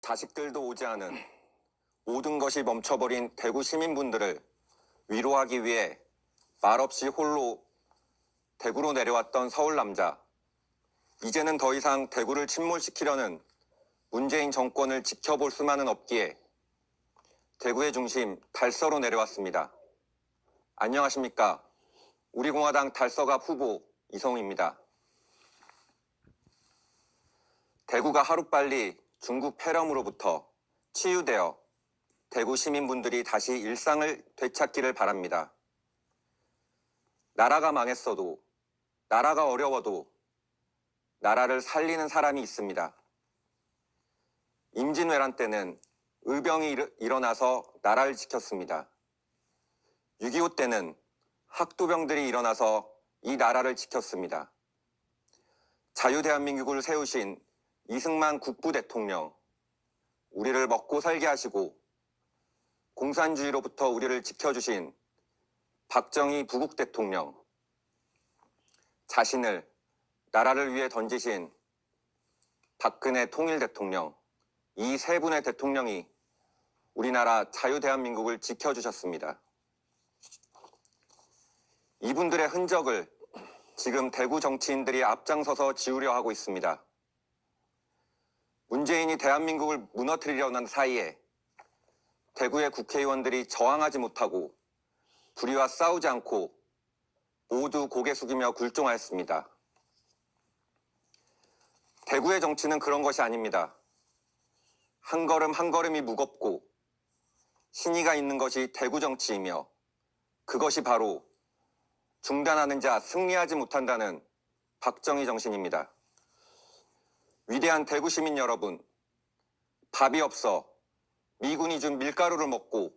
자식들도 오지 않은 모든 것이 멈춰버린 대구 시민분들을 위로하기 위해 말없이 홀로 대구로 내려왔던 서울 남자. 이제는 더 이상 대구를 침몰시키려는 문재인 정권을 지켜볼 수만은 없기에 대구의 중심 달서로 내려왔습니다. 안녕하십니까. 우리공화당 달서갑 후보 이성우입니다. 대구가 하루빨리 중국 폐렴으로부터 치유되어 대구 시민분들이 다시 일상을 되찾기를 바랍니다. 나라가 망했어도, 나라가 어려워도 나라를 살리는 사람이 있습니다. 임진왜란 때는 의병이 일어나서 나라를 지켰습니다. 6.25 때는 학도병들이 일어나서 이 나라를 지켰습니다. 자유대한민국을 세우신 이승만 국부 대통령, 우리를 먹고 살게 하시고 공산주의로부터 우리를 지켜주신 박정희 부국 대통령, 자신을 나라를 위해 던지신 박근혜 통일 대통령, 이 세 분의 대통령이 우리나라 자유대한민국을 지켜주셨습니다. 이분들의 흔적을 지금 대구 정치인들이 앞장서서 지우려 하고 있습니다. 문재인이 대한민국을 무너뜨리려는 사이에 대구의 국회의원들이 저항하지 못하고 불의와 싸우지 않고 모두 고개 숙이며 굴종하였습니다. 대구의 정치는 그런 것이 아닙니다. 한 걸음 한 걸음이 무겁고 신의가 있는 것이 대구 정치이며 그것이 바로 중단하는 자 승리하지 못한다는 박정희 정신입니다. 위대한 대구 시민 여러분, 밥이 없어 미군이 준 밀가루를 먹고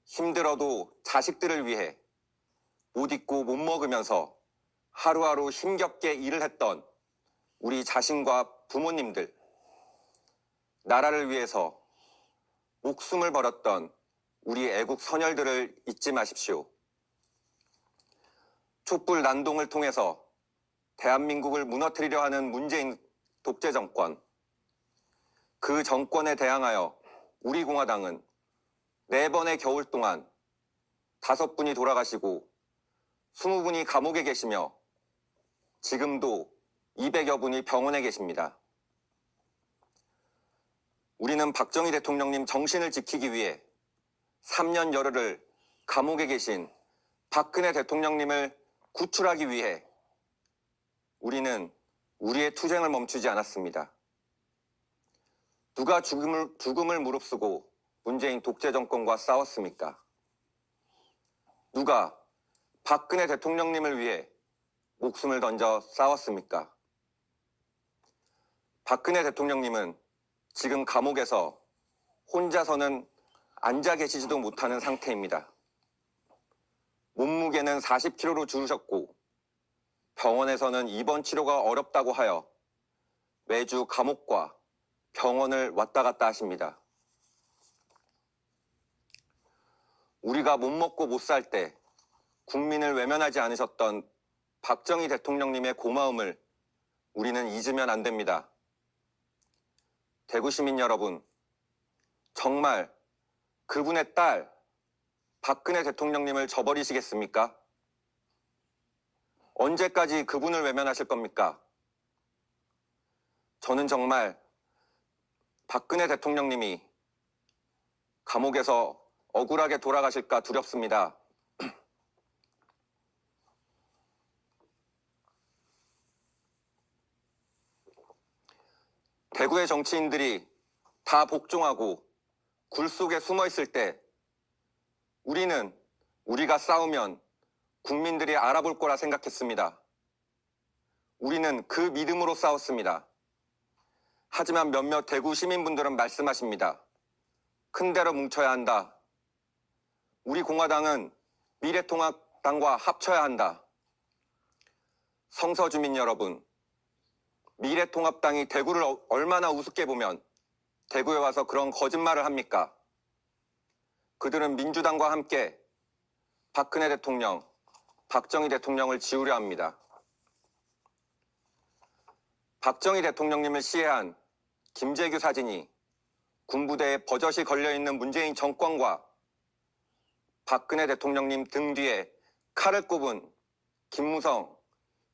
힘들어도 자식들을 위해 못 입고 못 먹으면서 하루하루 힘겹게 일을 했던 우리 자신과 부모님들, 나라를 위해서 목숨을 버렸던 우리 애국 선열들을 잊지 마십시오. 촛불 난동을 통해서 대한민국을 무너뜨리려 하는 문재인 독재 정권, 그 정권에 대항하여 우리 공화당은 4번의 겨울 동안 5분이 돌아가시고 20분이 감옥에 계시며 지금도 200여 분이 병원에 계십니다. 우리는 박정희 대통령님 정신을 지키기 위해 3년 열흘을 감옥에 계신 박근혜 대통령님을 구출하기 위해 우리는 우리의 투쟁을 멈추지 않았습니다. 누가 죽음을 무릅쓰고 문재인 독재 정권과 싸웠습니까? 누가 박근혜 대통령님을 위해 목숨을 던져 싸웠습니까? 박근혜 대통령님은 지금 감옥에서 혼자서는 앉아 계시지도 못하는 상태입니다. 몸무게는 40kg로 줄으셨고 병원에서는 입원 치료가 어렵다고 하여 매주 감옥과 병원을 왔다 갔다 하십니다. 우리가 못 먹고 못 살 때 국민을 외면하지 않으셨던 박정희 대통령님의 고마움을 우리는 잊으면 안 됩니다. 대구 시민 여러분, 정말 그분의 딸 박근혜 대통령님을 저버리시겠습니까? 언제까지 그분을 외면하실 겁니까? 저는 정말 박근혜 대통령님이 감옥에서 억울하게 돌아가실까 두렵습니다. 대구의 정치인들이 다 복종하고 굴 속에 숨어 있을 때 우리가 싸우면 국민들이 알아볼 거라 생각했습니다. 우리는 그 믿음으로 싸웠습니다. 하지만 몇몇 대구 시민분들은 말씀하십니다. 큰 데로 뭉쳐야 한다. 우리 공화당은 미래통합당과 합쳐야 한다. 성서주민 여러분, 미래통합당이 대구를 얼마나 우습게 보면 대구에 와서 그런 거짓말을 합니까? 그들은 민주당과 함께 박근혜 대통령, 박정희 대통령을 지우려 합니다. 박정희 대통령님을 시해한 김재규 사진이 군부대에 버젓이 걸려있는 문재인 정권과 박근혜 대통령님 등 뒤에 칼을 꼽은 김무성,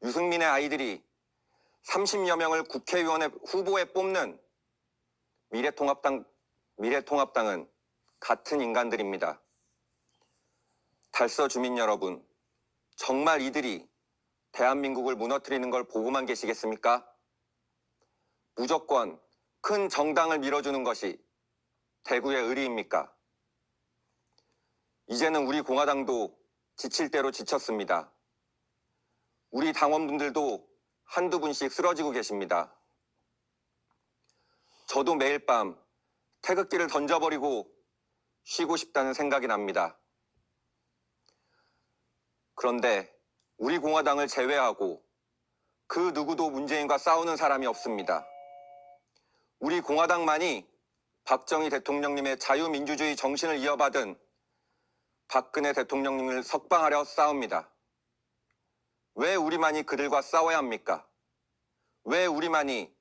유승민의 아이들이 30여 명을 국회의원의 후보에 뽑는 미래통합당은 같은 인간들입니다. 달서 주민 여러분, 정말 이들이 대한민국을 무너뜨리는 걸 보고만 계시겠습니까? 무조건 큰 정당을 밀어주는 것이 대구의 의리입니까? 이제는 우리 공화당도 지칠 대로 지쳤습니다. 우리 당원분들도 한두 분씩 쓰러지고 계십니다. 저도 매일 밤 태극기를 던져버리고 쉬고 싶다는 생각이 납니다. 그런데 우리 공화당을 제외하고 그 누구도 문재인과 싸우는 사람이 없습니다. 우리 공화당만이 박정희 대통령님의 자유민주주의 정신을 이어받은 박근혜 대통령님을 석방하려 싸웁니다. 왜 우리만이 그들과 싸워야 합니까? 왜 우리만이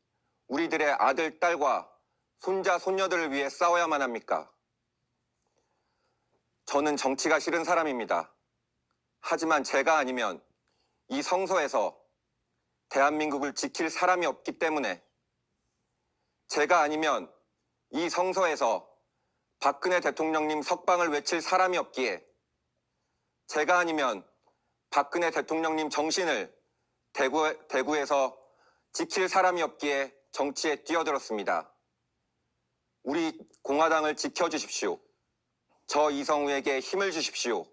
우리들의 아들, 딸과 손자, 손녀들을 위해 싸워야만 합니까? 저는 정치가 싫은 사람입니다. 하지만 제가 아니면 이 성서에서 대한민국을 지킬 사람이 없기 때문에, 제가 아니면 이 성서에서 박근혜 대통령님 석방을 외칠 사람이 없기에, 제가 아니면 박근혜 대통령님 정신을 대구에서 지킬 사람이 없기에 정치에 뛰어들었습니다. 우리 공화당을 지켜주십시오. 저 이성우에게 힘을 주십시오.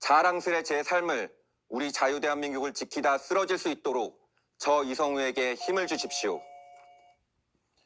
자랑스레 제 삶을, 우리 자유대한민국을 지키다 쓰러질 수 있도록 저 이성우에게 힘을 주십시오.